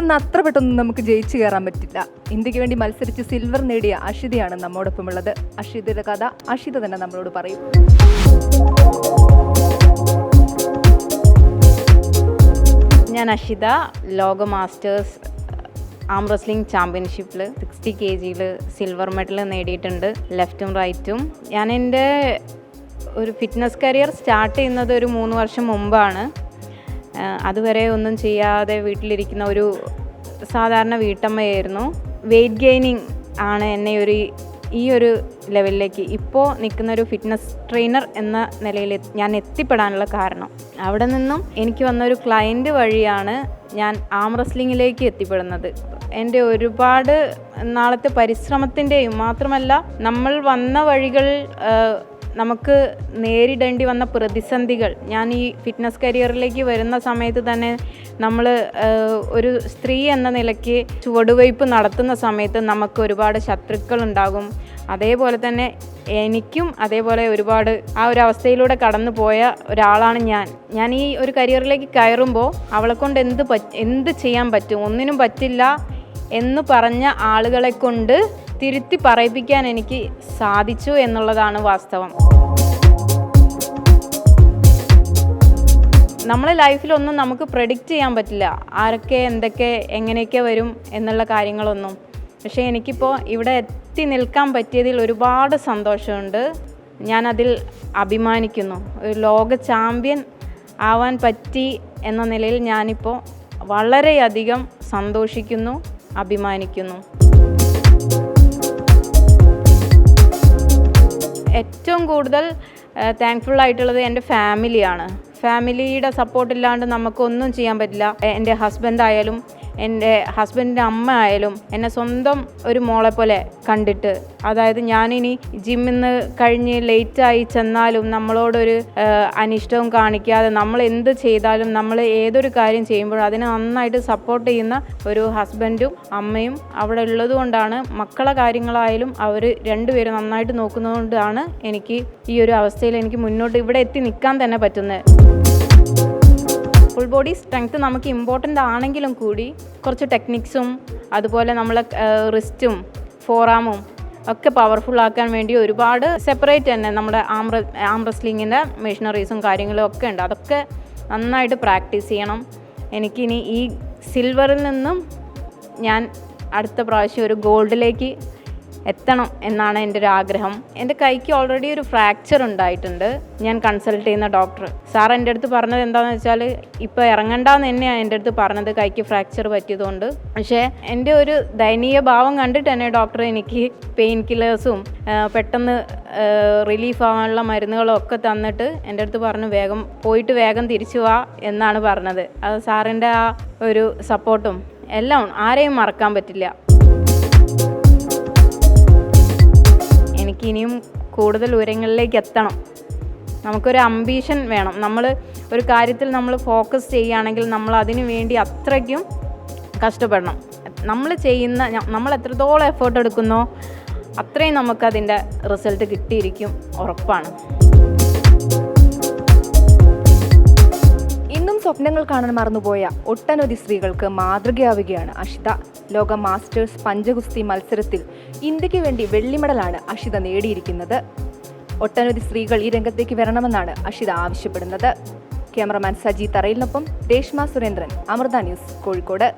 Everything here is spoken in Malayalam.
വന്ന അത്ര പെട്ടെന്ന് നമുക്ക് ജയിച്ചു കയറാൻ പറ്റില്ല. ഇന്ത്യക്ക് വേണ്ടി മത്സരിച്ച് സിൽവർ നേടിയ അഷിതയാണ് നമ്മോടൊപ്പം ഉള്ളത്. അഷിതയുടെ കഥ അഷിത തന്നെ നമ്മളോട് പറയും. ഞാൻ അഷിത, ലോക മാസ്റ്റേഴ്സ് ആം റെസ്ലിംഗ് ചാമ്പ്യൻഷിപ്പിൽ 60 kg സിൽവർ മെഡൽ നേടിയിട്ടുണ്ട്, ലെഫ്റ്റും റൈറ്റും. ഞാൻ എൻ്റെ ഒരു ഫിറ്റ്നസ് കരിയർ സ്റ്റാർട്ട് ചെയ്യുന്നത് ഒരു 3 വർഷം മുമ്പാണ്. അതുവരെ ഒന്നും ചെയ്യാതെ വീട്ടിലിരിക്കുന്ന ഒരു സാധാരണ വീട്ടമ്മയായിരുന്നു. വെയ്റ്റ് ഗെയിനിങ് ആണ് എന്നെ ഈ ഒരു ലെവലിലേക്ക് ഇപ്പോൾ നിൽക്കുന്ന ഒരു ഫിറ്റ്നസ് ട്രെയിനർ എന്ന നിലയിൽ ഞാൻ എത്തിപ്പെടാനുള്ള കാരണം. അവിടെ നിന്നും എനിക്ക് വന്നൊരു ക്ലയൻറ്റ് വഴിയാണ് ഞാൻ ആം റെസ്ലിങ്ങിലേക്ക് എത്തിപ്പെടുന്നത്. എൻ്റെ ഒരുപാട് നാളത്തെ പരിശ്രമത്തിൻ്റെയും മാത്രമല്ല, നമ്മൾ വന്ന വഴികൾ, നമുക്ക് നേരിടേണ്ടി വന്ന പ്രതിസന്ധികൾ. ഞാൻ ഈ ഫിറ്റ്നസ് കരിയറിലേക്ക് വരുന്ന സമയത്ത് തന്നെ നമ്മൾ ഒരു സ്ത്രീ എന്ന നിലയ്ക്ക് ചുവടുവയ്പ് നടത്തുന്ന സമയത്ത് നമുക്ക് ഒരുപാട് ശത്രുക്കളുണ്ടാകും. അതേപോലെ തന്നെ എനിക്കും അതേപോലെ ഒരുപാട് ആ ഒരു അവസ്ഥയിലൂടെ കടന്നു പോയ ഒരാളാണ് ഞാൻ ഈ ഒരു കരിയറിലേക്ക് കയറുമ്പോൾ അവളെക്കൊണ്ട് എന്ത് ചെയ്യാൻ പറ്റും, ഒന്നിനും പറ്റില്ല എന്ന് പറഞ്ഞ ആളുകളെ കൊണ്ട് തിരുത്തി പറയിപ്പിക്കാൻ എനിക്ക് സാധിച്ചു എന്നുള്ളതാണ് വാസ്തവം. നമ്മളെ ലൈഫിലൊന്നും നമുക്ക് പ്രെഡിക്റ്റ് ചെയ്യാൻ പറ്റില്ല, ആരൊക്കെ എന്തൊക്കെ എങ്ങനെയൊക്കെ വരും എന്നുള്ള കാര്യങ്ങളൊന്നും. പക്ഷേ എനിക്കിപ്പോൾ ഇവിടെ എത്തി നിൽക്കാൻ പറ്റിയതിൽ ഒരുപാട് സന്തോഷമുണ്ട്. ഞാനതിൽ അഭിമാനിക്കുന്നു. ഒരു ലോക ചാമ്പ്യൻ ആവാൻ പറ്റി എന്ന നിലയിൽ ഞാനിപ്പോൾ വളരെയധികം സന്തോഷിക്കുന്നു, അഭിമാനിക്കുന്നു. ഏറ്റവും കൂടുതൽ താങ്ക്ഫുൾ ആയിട്ടുള്ളത് എൻ്റെ ഫാമിലിയാണ്. ഫാമിലിയുടെ സപ്പോർട്ടില്ലാണ്ട് നമുക്കൊന്നും ചെയ്യാൻ പറ്റില്ല. എൻ്റെ ഹസ്ബൻഡായാലും എൻ്റെ ഹസ്ബൻഡിൻ്റെ അമ്മ ആയാലും എന്നെ സ്വന്തം ഒരു മോളെ പോലെ കണ്ടിട്ട്, അതായത് ഞാനിനി ജിമ്മിൽ നിന്ന് കഴിഞ്ഞ് ലേറ്റായി ചെന്നാലും നമ്മളോടൊരു അനിഷ്ടവും കാണിക്കാതെ നമ്മൾ എന്ത് ചെയ്താലും, നമ്മൾ ഏതൊരു കാര്യം ചെയ്യുമ്പോഴും അതിനെ നന്നായിട്ട് സപ്പോർട്ട് ചെയ്യുന്ന ഒരു ഹസ്ബൻഡും അമ്മയും അവിടെ ഉള്ളത് കൊണ്ടാണ്, മക്കളെ കാര്യങ്ങളായാലും അവർ രണ്ടുപേരും നന്നായിട്ട് നോക്കുന്നതുകൊണ്ടാണ് എനിക്ക് ഈ ഒരു അവസ്ഥയിൽ എനിക്ക് മുന്നോട്ട് ഇവിടെ എത്തി നിൽക്കാൻ തന്നെ പറ്റുന്നത്. ഫുൾ ബോഡി സ്ട്രെങ്ത് നമുക്ക് ഇമ്പോർട്ടൻ്റ് ആണെങ്കിലും കൂടി കുറച്ച് ടെക്നിക്സും അതുപോലെ നമ്മളെ റിസ്റ്റും ഫോറാമും ഒക്കെ പവർഫുൾ ആക്കാൻ വേണ്ടി ഒരുപാട് സെപ്പറേറ്റ് തന്നെ നമ്മുടെ ആം റെസ്ലിങ്ങിൻ്റെ മെഷീനറീസും കാര്യങ്ങളും ഒക്കെ ഉണ്ട്. അതൊക്കെ നന്നായിട്ട് പ്രാക്ടീസ് ചെയ്യണം. എനിക്കിനി ഈ സിൽവറിൽ നിന്നും ഞാൻ അടുത്ത പ്രാവശ്യം ഒരു ഗോൾഡിലേക്ക് എത്തണം എന്നാണ് എൻ്റെ ഒരു ആഗ്രഹം. എൻ്റെ കൈക്ക് ഓൾറെഡി ഒരു ഫ്രാക്ചർ ഉണ്ടായിട്ടുണ്ട്. ഞാൻ കൺസൾട്ട് ചെയ്യുന്ന ഡോക്ടർ സാർ എൻ്റെ അടുത്ത് പറഞ്ഞത് എന്താണെന്ന് വെച്ചാൽ, ഇപ്പോൾ ഇറങ്ങണ്ടെന്ന് തന്നെയാണ് എൻ്റെ അടുത്ത് പറഞ്ഞത്, കൈക്ക് ഫ്രാക്ചർ പറ്റിയതുകൊണ്ട്. പക്ഷേ എൻ്റെ ഒരു ദയനീയ ഭാവം കണ്ടിട്ട് തന്നെ ഡോക്ടർ എനിക്ക് പെയിൻ കില്ലേഴ്സും പെട്ടെന്ന് റിലീഫ് ആവാനുള്ള മരുന്നുകളും ഒക്കെ തന്നിട്ട് എൻ്റെ അടുത്ത് പറഞ്ഞു, വേഗം തിരിച്ചു വാ എന്നാണ് പറഞ്ഞത്. അത് സാറിൻ്റെ ആ ഒരു സപ്പോർട്ടും എല്ലാം ആരെയും മറക്കാൻ പറ്റില്ല. എനിക്കിനിയും കൂടുതൽ ഉയരങ്ങളിലേക്ക് എത്തണം. നമുക്കൊരു അംബീഷൻ വേണം. നമ്മൾ ഒരു കാര്യത്തിൽ നമ്മൾ ഫോക്കസ് ചെയ്യുകയാണെങ്കിൽ നമ്മൾ അതിനു വേണ്ടി അത്രയ്ക്കും കഷ്ടപ്പെടണം. നമ്മൾ എത്രത്തോളം എഫേർട്ട് എടുക്കുന്നോ അത്രയും നമുക്കതിൻ്റെ റിസൾട്ട് കിട്ടിയിരിക്കും, ഉറപ്പാണ്. ഇന്നും സ്വപ്നങ്ങൾ കാണാൻ മറന്നുപോയ ഒട്ടനവധി സ്ത്രീകൾക്ക് മാതൃകയാവുകയാണ് അഷിത. ലോക മാസ്റ്റേഴ്സ് പഞ്ചഗുസ്തി മത്സരത്തിൽ ഇന്ത്യക്ക് വേണ്ടി വെള്ളി മെഡലാണ് അഷിത നേടിയിരിക്കുന്നത്. ഒട്ടനവധി സ്ത്രീകൾ ഈ രംഗത്തേക്ക് വരണമെന്നാണ് അഷിത ആവശ്യപ്പെടുന്നത്. ക്യാമറമാൻ സജി തറയിലിനൊപ്പം രേഷ്മ സുരേന്ദ്രൻ, അമൃത ന്യൂസ്, കോഴിക്കോട്.